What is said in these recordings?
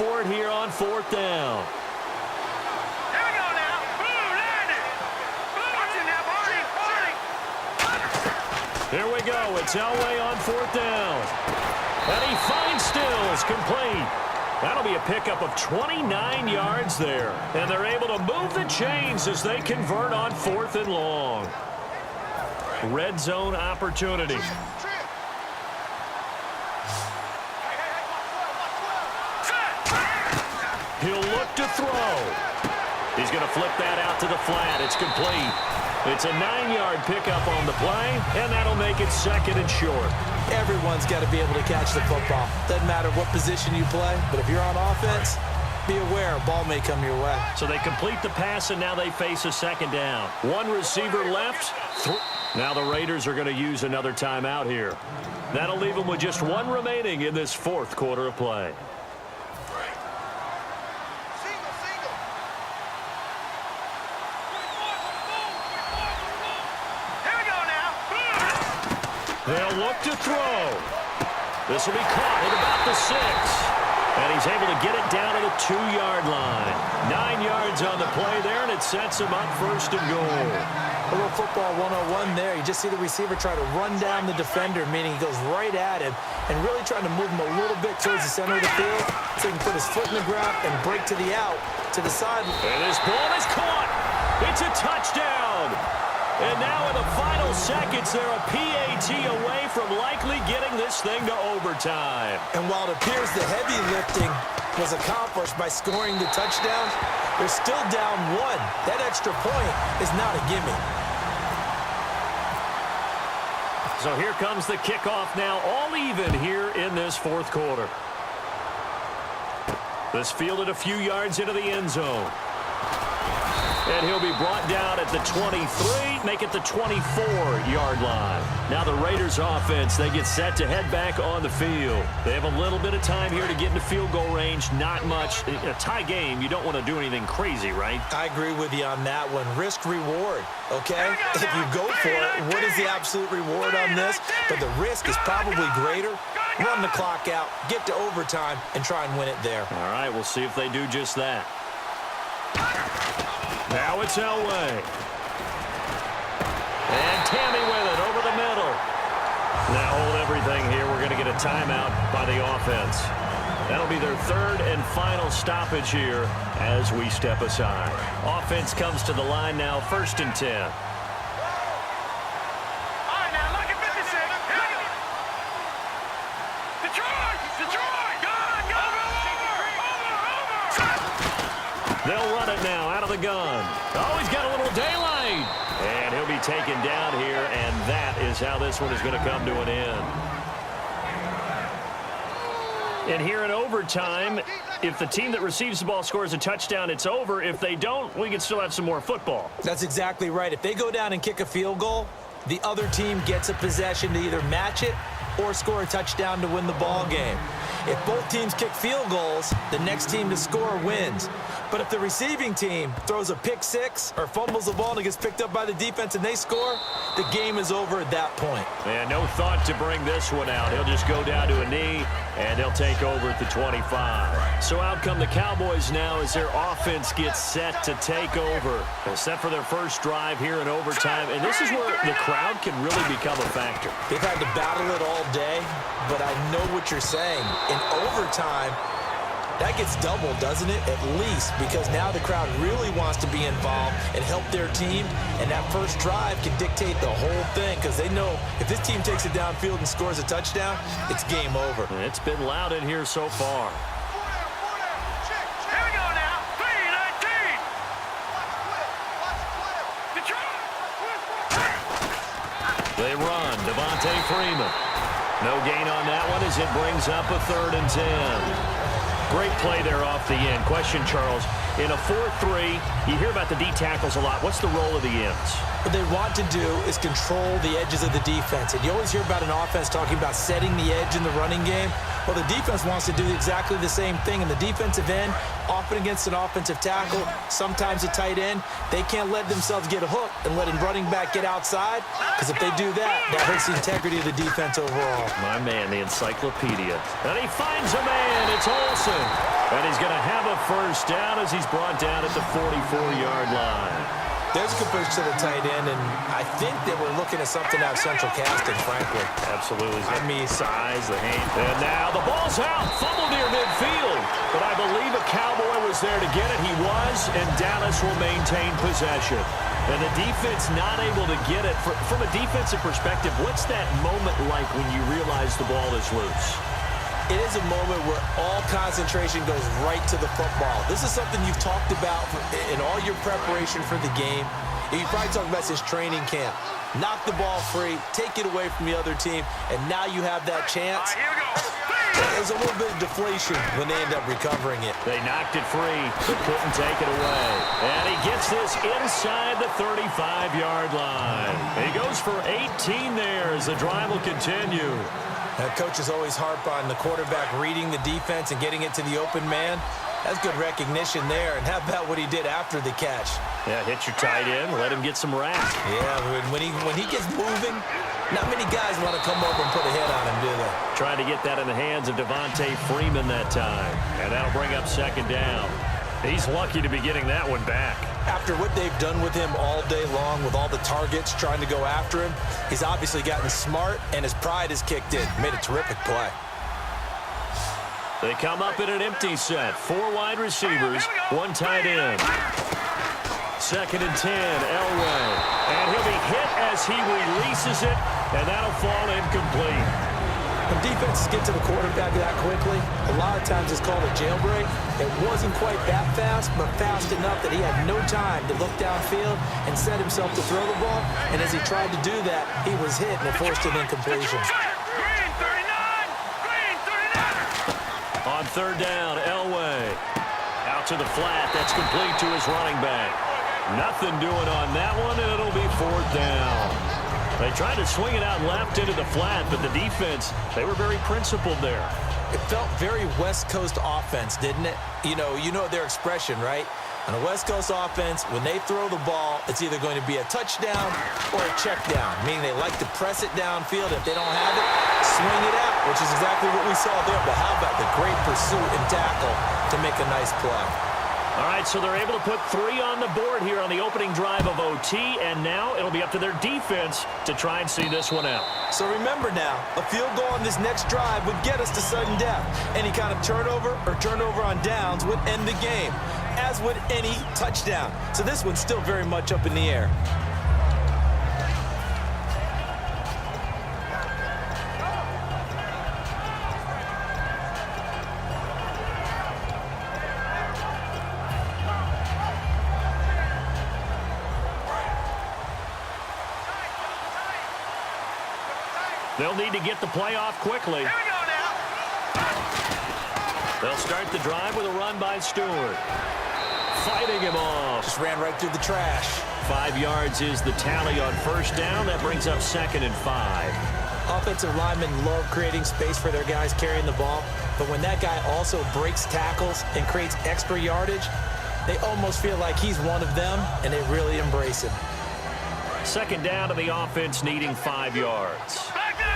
for it here on 4th down. Here we go now. Boom, landed. Watch it now, Barney. Here we go. It's Elway on 4th down. And he finds Stills, complete. That'll be a pickup of 29 yards there. And they're able to move the chains as they convert on 4th and long. Red zone opportunity. He'll look to throw. He's going to flip that out to the flat. It's complete. It's a 9-yard pickup on the play, and that'll make it 2nd and short. Everyone's got to be able to catch the football. Doesn't matter what position you play, but if you're on offense, be aware a ball may come your way. So they complete the pass, and now they face a 2nd down. One receiver left. Now the Raiders are going to use another timeout here. That'll leave them with just one remaining in this 4th quarter of play. They'll look to throw. This will be caught at about the 6. And he's able to get it down to the 2-yard line. 9 yards on the play there, and it sets him up 1st and goal. A little football 101 there. You just see the receiver try to run down the defender, meaning he goes right at him and really trying to move him a little bit towards the center of the field so he can put his foot in the ground and break to the out, to the side. And this ball is caught. It's a touchdown. And now in the final seconds, they're a PAT away from likely getting this thing to overtime. And while it appears the heavy lifting was accomplished by scoring the touchdown, they're still down 1. That extra point is not a gimme. So here comes the kickoff now, all even here in this 4th quarter. This fielded a few yards into the end zone. And he'll be brought down at the 23, make it the 24-yard line. Now the Raiders offense, they get set to head back on the field. They have a little bit of time here to get into field goal range, not much. In a tie game, you don't want to do anything crazy, right? I agree with you on that one. Risk-reward, okay? If you go for it, what is the absolute reward on this? But the risk is probably greater. Run the clock out, get to overtime, and try and win it there. All right, we'll see if they do just that. Now it's Elway. And Tammy with it over the middle. Now hold everything here. We're going to get a timeout by the offense. That'll be their 3rd and final stoppage here as we step aside. Offense comes to the line now, 1st and 10. All right, now look at 56. Here we go. Detroit! Detroit! Go! They'll run it now out of the gun. Oh, he's got a little daylight. And he'll be taken down here, and that is how this one is going to come to an end. And here in overtime, if the team that receives the ball scores a touchdown, it's over. If they don't, we can still have some more football. That's exactly right. If they go down and kick a field goal, the other team gets a possession to either match it or score a touchdown to win the ball game. If both teams kick field goals, the next team to score wins. But if the receiving team throws a pick 6 or fumbles the ball and it gets picked up by the defense and they score, the game is over at that point. And no thought to bring this one out. He'll just go down to a knee, and he'll take over at the 25. So out come the Cowboys now as their offense gets set to take over. They're set for their first drive here in overtime, and this is where the crowd can really become a factor. They've had to battle it all day, but I know what you're saying. In overtime, that gets doubled, doesn't it? At least, because now the crowd really wants to be involved and help their team, and that first drive can dictate the whole thing because they know if this team takes it downfield and scores a touchdown, it's game over. It's been loud in here so far. Here we go now. 3-19. They run. Devontae Freeman. No gain on that one as it brings up a 3rd and 10. Great play there off the end. Question, Charles. In a 4-3, you hear about the D tackles a lot. What's the role of the ends? What they want to do is control the edges of the defense. And you always hear about an offense talking about setting the edge in the running game. Well, the defense wants to do exactly the same thing. And the defensive end, often against an offensive tackle, sometimes a tight end, they can't let themselves get hooked and let a running back get outside. Because if they do that, that hurts the integrity of the defense overall. My man, the encyclopedia. And he finds a man. It's Olsen. Freeman. And he's going to have a first down as he's brought down at the 44-yard line. There's a good push to the tight end, and I think that we're looking at something out of central casting, frankly. Absolutely. I mean, size, the hand. And now the ball's out. Fumble near midfield. But I believe a Cowboy was there to get it. He was, and Dallas will maintain possession. And the defense not able to get it. From a defensive perspective, what's that moment like when you realize the ball is loose? It is a moment where all concentration goes right to the football. This is something you've talked about in all your preparation for the game. You probably talked about since training camp. Knock the ball free, take it away from the other team, and now you have that chance. Here we go. There's a little bit of deflation when they end up recovering it. They knocked it free, but couldn't take it away. And he gets this inside the 35-yard line. He goes for 18 there as the drive will continue. Coaches always harp on the quarterback reading the defense and getting it to the open man. That's good recognition there. And how about what he did after the catch? Yeah, hit your tight end, let him get some rap. Yeah, when he gets moving, not many guys want to come over and put a hit on him, do they? Trying to get that in the hands of Devontae Freeman that time. And that'll bring up second down. He's lucky to be getting that one back. After what they've done with him all day long, with all the targets trying to go after him, he's obviously gotten smart, and his pride has kicked in. Made a terrific play. They come up in an empty set. 4 wide receivers, 1 tight end. Second and 10, Elway. And he'll be hit as he releases it, and that'll fall incomplete. When defenses get to the quarterback that quickly, a lot of times it's called a jailbreak. It wasn't quite that fast, but fast enough that he had no time to look downfield and set himself to throw the ball. And as he tried to do that, he was hit and it forced an incompletion. Green 39. Green 39. On third down, Elway. Out to the flat. That's complete to his running back. Nothing doing on that one, and it'll be fourth down. They tried to swing it out left into the flat, but the defense, they were very principled there. It felt very West Coast offense, didn't it? You know their expression, right? On a West Coast offense, when they throw the ball, it's either going to be a touchdown or a check down, meaning they like to press it downfield. If they don't have it, swing it out, which is exactly what we saw there. But how about the great pursuit and tackle to make a nice play? All right, so they're able to put 3 on the board here on the opening drive of OT, and now it'll be up to their defense to try and see this one out. So remember now, a field goal on this next drive would get us to sudden death. Any kind of turnover or turnover on downs would end the game, as would any touchdown. So this one's still very much up in the air. They'll need to get the play off quickly. Here we go now. They'll start the drive with a run by Stewart. Fighting him off. Just ran right through the trash. 5 yards is the tally on first down. That brings up second and 5. Offensive linemen love creating space for their guys carrying the ball, but when that guy also breaks tackles and creates extra yardage, they almost feel like he's one of them, and they really embrace him. Second down to the offense needing 5 yards. Back 99.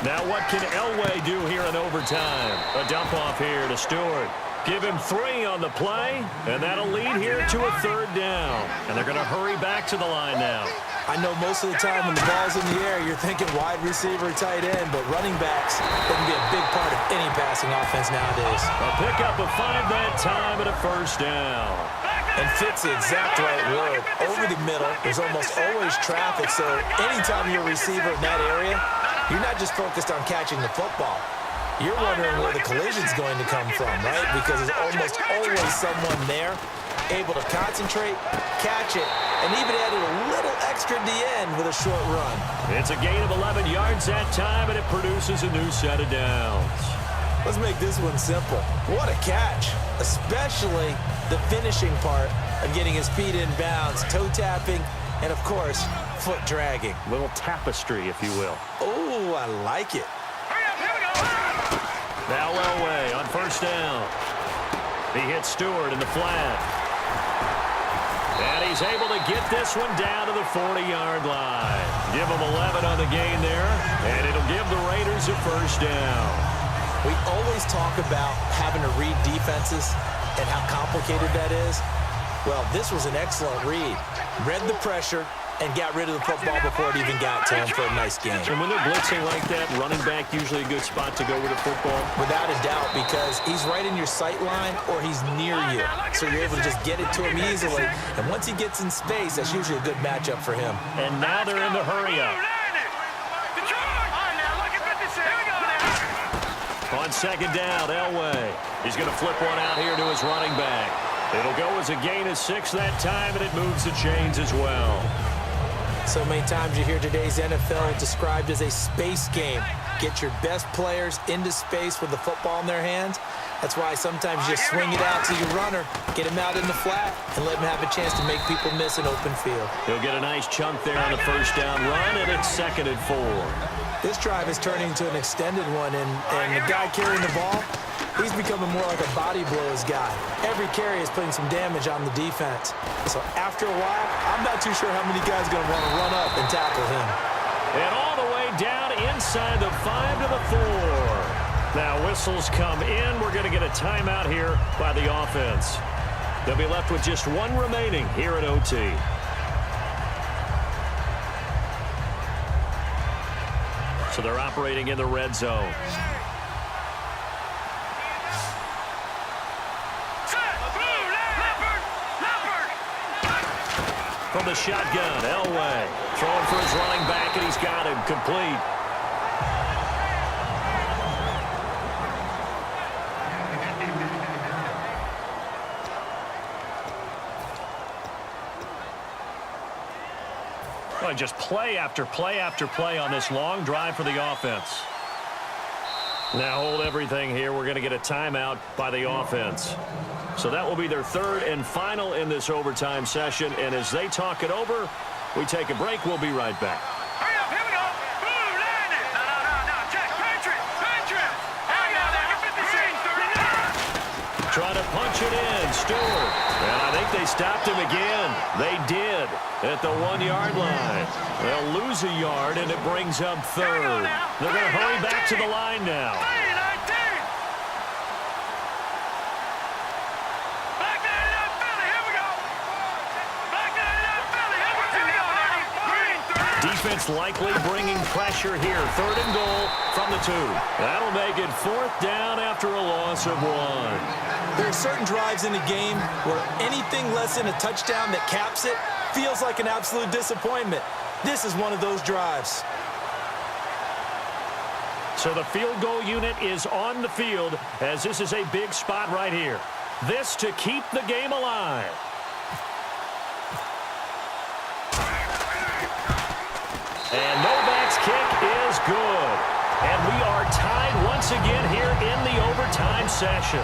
Now what can Elway do here in overtime? A dump off here to Stewart. Give him 3 on the play, and that'll lead here to a third down. And they're going to hurry back to the line now. I know most of the time when the ball's in the air, you're thinking wide receiver, tight end, but running backs can be a big part of any passing offense nowadays. A pickup of 5 that time and a first down. And fits the exact right word. Over the middle, there's almost always traffic, so anytime you're a receiver in that area, you're not just focused on catching the football. You're wondering where the collision's going to come from, right? Because there's almost always someone there able to concentrate, catch it, and even added a little extra at the end with a short run. It's a gain of 11 yards that time, and it produces a new set of downs. Let's make this one simple. What a catch, especially the finishing part of getting his feet in bounds, toe tapping, and of course, foot dragging. Little tapestry, if you will. Oh, I like it. Hurry up, here we go. Now Elway on first down. He hits Stewart in the flat. And he's able to get this one down to the 40-yard line. Give him 11 on the gain there, and it'll give the Raiders a first down. We always talk about having to read defenses and how complicated that is. Well, this was an excellent read. Read the pressure and got rid of the football before it even got to him for a nice game. And when they're blitzing like that, running back usually a good spot to go with the football? Without a doubt, because he's right in your sight line or he's near you. So you're able to just get it to him easily. And once he gets in space, that's usually a good matchup for him. And now they're in the hurry-up. On second down, Elway. He's going to flip one out here to his running back. It'll go as a gain of 6 that time, and it moves the chains as well. So many times you hear today's NFL described as a space game. Get your best players into space with the football in their hands. That's why sometimes you swing it out to your runner, get him out in the flat, and let him have a chance to make people miss an open field. He'll get a nice chunk there on the first down run, and it's 2nd and 4. This drive is turning into an extended one, and the guy carrying the ball, he's becoming more like a body blows guy. Every carry is putting some damage on the defense. So after a while, I'm not too sure how many guys are going to want to run up and tackle him. And all the way down inside the 5 to the 4. Now whistles come in. We're going to get a timeout here by the offense. They'll be left with just one remaining here at OT. So they're operating in the red zone. From the shotgun, Elway throwing for his running back, and he's got him complete. Well, just play after play after play on this long drive for the offense. Now hold everything here. We're going to get a timeout by the offense. So that will be their 3rd and final in this overtime session. And as they talk it over, we take a break. We'll be right back. Hurry up, here we go. Boom, land it. No, check, punch it. Hurry up, get 50 Trying to punch it in, Stewart. And I think they stopped him again. They did at the 1-yard line. They'll lose a yard, and it brings up 3rd. They're going to hurry back to the line now. Defense likely bringing pressure here. 3rd and goal from the 2. That'll make it 4th down after a loss of 1. There are certain drives in a game where anything less than a touchdown that caps it feels like an absolute disappointment. This is one of those drives. So the field goal unit is on the field, as this is a big spot right here. This to keep the game alive. And Novak's kick is good. And we are tied once again here in the overtime session.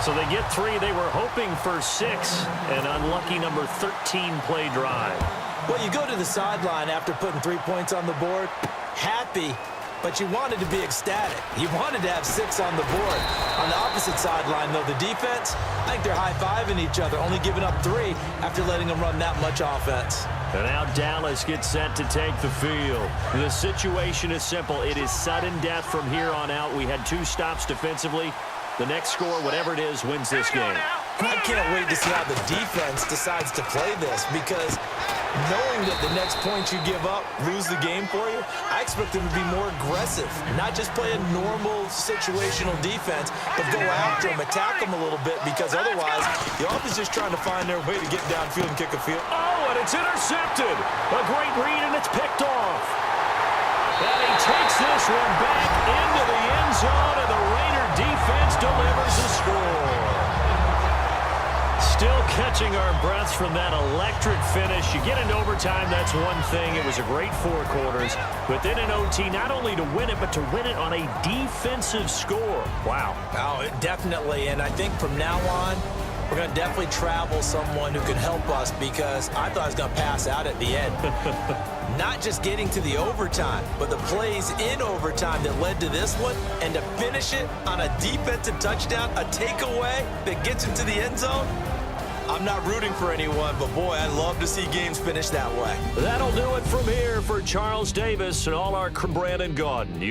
So they get 3. They were hoping for 6. An unlucky number 13 play drive. Well, you go to the sideline after putting 3 points on the board, happy, but you wanted to be ecstatic. You wanted to have 6 on the board. On the opposite sideline, though, the defense, I think they're high-fiving each other, only giving up 3 after letting them run that much offense. And now Dallas gets set to take the field. The situation is simple. It is sudden death from here on out. We had 2 stops defensively. The next score, whatever it is, wins this game. And I can't wait to see how the defense decides to play this, because knowing that the next point you give up, lose the game for you, I expect them to be more aggressive. Not just play a normal situational defense, but go after them, attack them a little bit, because otherwise, the offense is just trying to find their way to get downfield and kick a field. Oh, and it's intercepted. A great read, and it's picked off. And he takes this one back into the end zone, and the Raider defense delivers a score. Still catching our breaths from that electric finish. You get into overtime, that's one thing. It was a great 4 quarters. But then in OT, not only to win it, but to win it on a defensive score. Wow. Oh, definitely. And I think from now on, we're going to definitely travel someone who can help us, because I thought I was going to pass out at the end. Not just getting to the overtime, but the plays in overtime that led to this one, and to finish it on a defensive touchdown, a takeaway that gets into the end zone. I'm not rooting for anyone, but boy, I love to see games finish that way. That'll do it from here for Charles Davis and all our Brandon Gaudin.